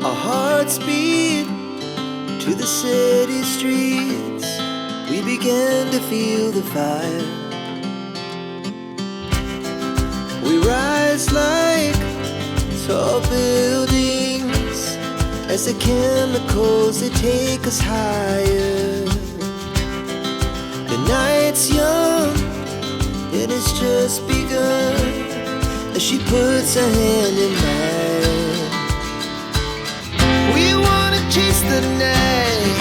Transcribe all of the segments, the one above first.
Our hearts beat to the city streets. We began to feel the fire. We rise like tall buildings as the chemicals, they take us higher. The night's young and it's just begun as she puts her hand in mine. We wanna chase the night,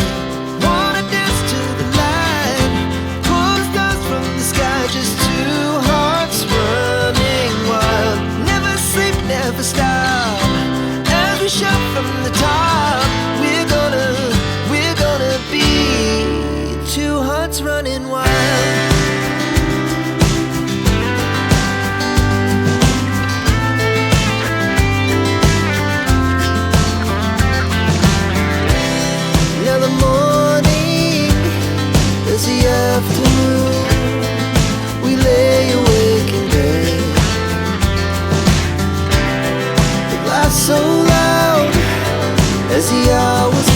wanna dance to the light, pull stars from the sky, just two hearts running wild. Never sleep, never stop, as we shout from the top. We're gonna be two hearts running wild. Now the morning is the afternoon. We lay awake in bed. The laughs so loud as the hours